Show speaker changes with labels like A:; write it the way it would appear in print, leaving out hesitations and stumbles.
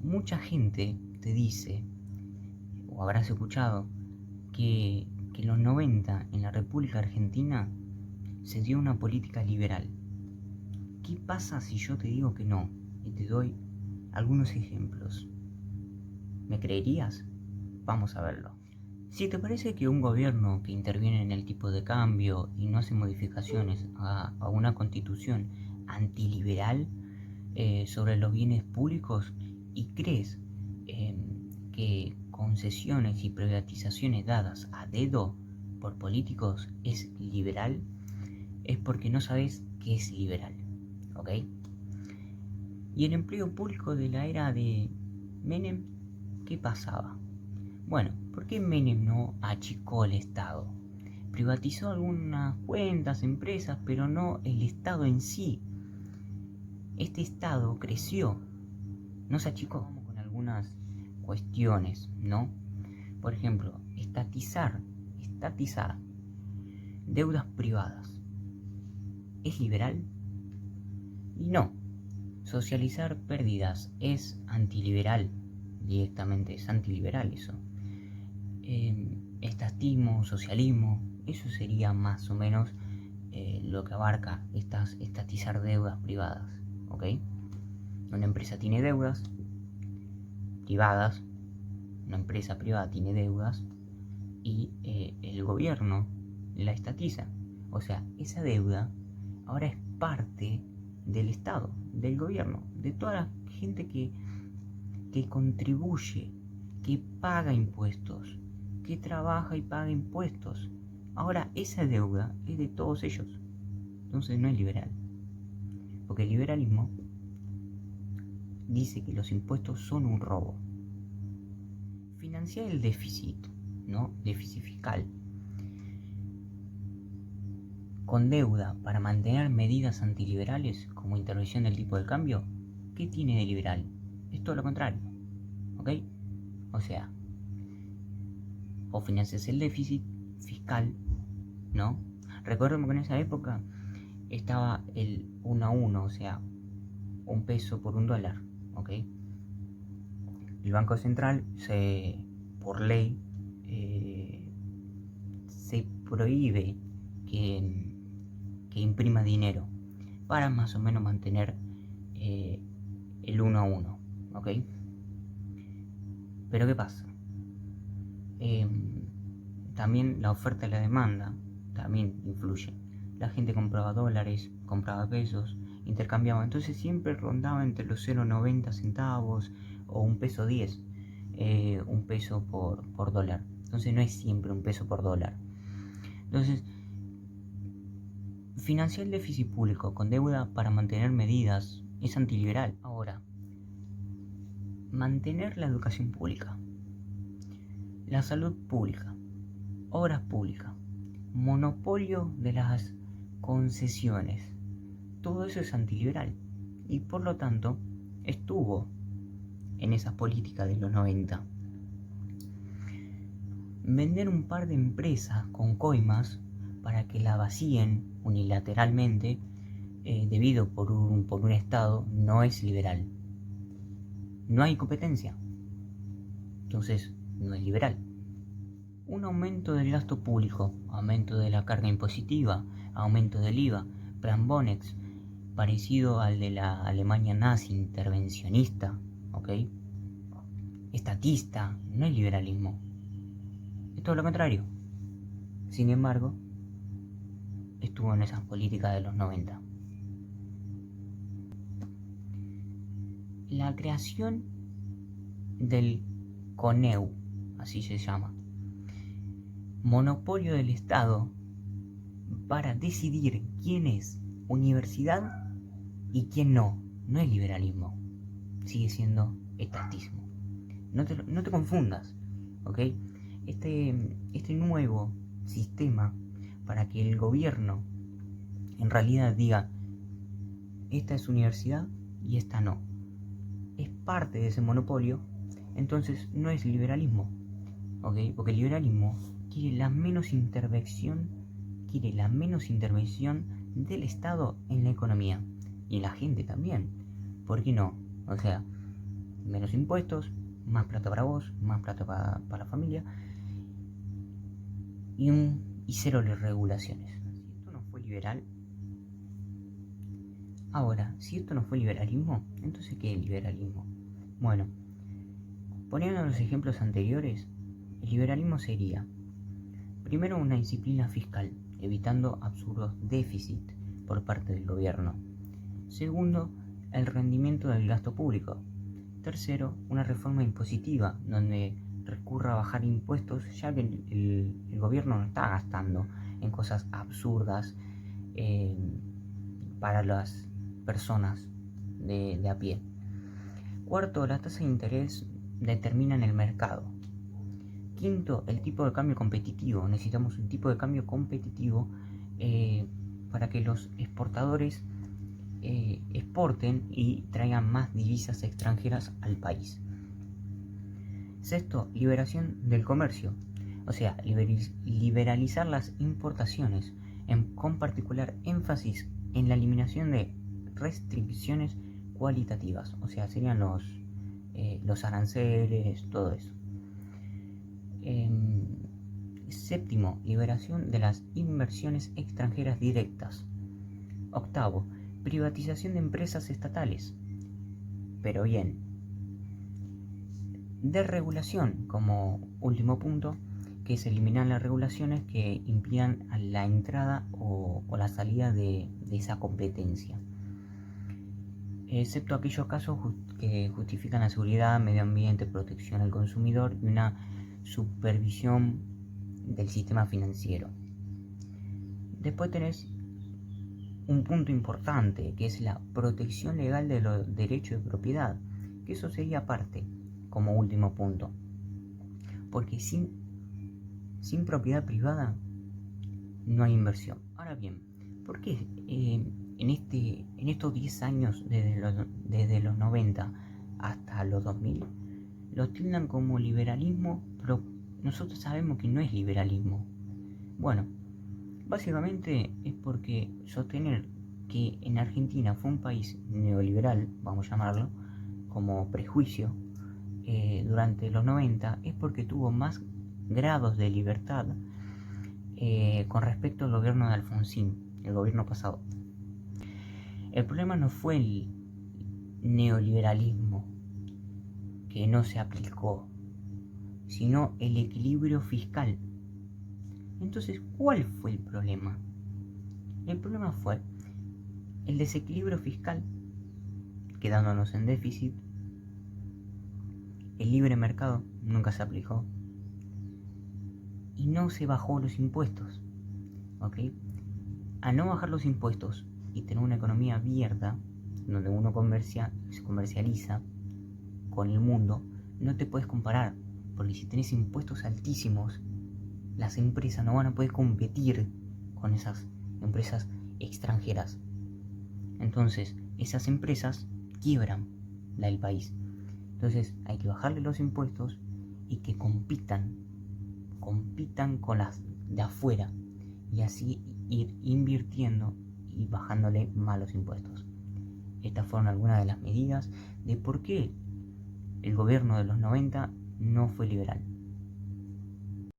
A: mucha gente te dice, o habrás escuchado, que en los 90 en la República Argentina se dio una política liberal. ¿Qué pasa si yo te digo que no? Y te doy algunos ejemplos. ¿Me creerías? Vamos a verlo. Si te parece que un gobierno que interviene en el tipo de cambio y no hace modificaciones a una constitución antiliberal sobre los bienes públicos y crees que concesiones y privatizaciones dadas a dedo por políticos es liberal, es porque no sabes qué es liberal, ¿ok? Y el empleo público de la era de Menem, ¿qué pasaba? Bueno, ¿por qué Menem no achicó el Estado? Privatizó algunas cuentas, empresas, pero no el Estado en sí. Este Estado creció, no se achicó. Vamos con algunas cuestiones, ¿no? Por ejemplo, estatizar deudas privadas. ¿Es liberal? Y no. Socializar pérdidas es antiliberal, directamente, es antiliberal eso. Estatismo, socialismo, eso sería más o menos lo que abarca estatizar deudas privadas, ¿ok? Una empresa tiene deudas privadas, una empresa privada tiene deudas y el gobierno la estatiza. O sea, esa deuda ahora es parte del Estado, del gobierno, de toda la gente que contribuye, que paga impuestos, que trabaja y paga impuestos. Ahora esa deuda es de todos ellos. Entonces no es liberal. Porque el liberalismo dice que los impuestos son un robo. Financiar el déficit, ¿no? Déficit fiscal. Con deuda para mantener medidas antiliberales como intervención del tipo de cambio, ¿qué tiene de liberal? Es todo lo contrario, ¿ok? O sea, o financias el déficit fiscal, ¿no? Recordemos que en esa época estaba el 1 a 1, o sea, un peso por un dólar, ¿ok? El Banco Central, por ley, se prohíbe que imprima dinero para más o menos mantener el 1 a 1, ¿ok? Pero ¿qué pasa? También la oferta y la demanda también influye. La gente compraba dólares, compraba pesos, intercambiaba, entonces siempre rondaba entre los 0,90 centavos o un peso 10, un peso por dólar. Entonces no es siempre un peso por dólar. Entonces, financiar el déficit público con deuda para mantener medidas es antiliberal. Ahora, mantener la educación pública, la salud pública, obras públicas, monopolio de las concesiones, todo eso es antiliberal y por lo tanto estuvo en esas políticas de los 90. Vender un par de empresas con coimas para que la vacíen unilateralmente debido por un Estado no es liberal. No hay competencia, entonces no es liberal. Un aumento del gasto público, aumento de la carga impositiva, aumento del IVA, plan Bonex, parecido al de la Alemania nazi intervencionista, ¿ok? Estatista, no es liberalismo, es todo lo contrario. Sin embargo, estuvo en esas políticas de los 90. La creación del CONEU, así se llama, monopolio del Estado para decidir quién es universidad y quién no. No es liberalismo, sigue siendo estatismo. No te confundas, ¿ok? Este nuevo sistema para que el gobierno en realidad diga esta es universidad y esta no, es parte de ese monopolio, entonces no es liberalismo, ¿ok? Porque el liberalismo quiere la menos intervención del Estado en la economía y en la gente también. ¿Por qué no? O sea, menos impuestos, más plata para vos, más plata para la familia y cero regulaciones. Si esto no fue liberal, ahora, si esto no fue liberalismo, entonces ¿qué es liberalismo? Bueno, poniendo los ejemplos anteriores, el liberalismo sería, primero, una disciplina fiscal, evitando absurdos déficits por parte del gobierno. Segundo, el rendimiento del gasto público. Tercero, una reforma impositiva, donde recurra a bajar impuestos, ya que el gobierno no está gastando en cosas absurdas para las personas de a pie. Cuarto, la tasa de interés determina en el mercado. Quinto, el tipo de cambio competitivo. Necesitamos un tipo de cambio competitivo para que los exportadores exporten y traigan más divisas extranjeras al país. Sexto, liberación del comercio, o sea, liberalizar las importaciones, con particular énfasis en la eliminación de restricciones cualitativas, o sea, serían los aranceles, todo eso. Séptimo, liberación de las inversiones extranjeras directas. Octavo, privatización de empresas estatales. Pero bien, desregulación como último punto, que es eliminar las regulaciones que impidan la entrada o la salida de esa competencia, excepto aquellos casos que justifican la seguridad, medio ambiente, protección al consumidor y una supervisión del sistema financiero. Después tenés un punto importante, que es la protección legal de los derechos de propiedad, que eso sería parte como último punto, porque sin propiedad privada no hay inversión. Ahora bien, ¿por qué en estos 10 años desde los 90 hasta los 2000 lo tildan como liberalismo, pero nosotros sabemos que no es liberalismo? Bueno, básicamente es porque sostener que en Argentina fue un país neoliberal, vamos a llamarlo, como prejuicio, durante los 90, es porque tuvo más grados de libertad con respecto al gobierno de Alfonsín, el gobierno pasado. El problema no fue el neoliberalismo que no se aplicó, sino el equilibrio fiscal. Entonces, ¿cuál fue el problema? El problema fue el desequilibrio fiscal, quedándonos en déficit. El libre mercado nunca se aplicó y no se bajó los impuestos, ¿ok? A no bajar los impuestos y tener una economía abierta, donde uno se comercializa con el mundo, no te puedes comparar, porque si tenés impuestos altísimos, las empresas no van a poder competir con esas empresas extranjeras. Entonces, esas empresas quiebran la del país. Entonces, hay que bajarle los impuestos y que compitan con las de afuera, y así ir invirtiendo y bajándole más los impuestos. Estas fueron algunas de las medidas de por qué el gobierno de los 90 no fue liberal.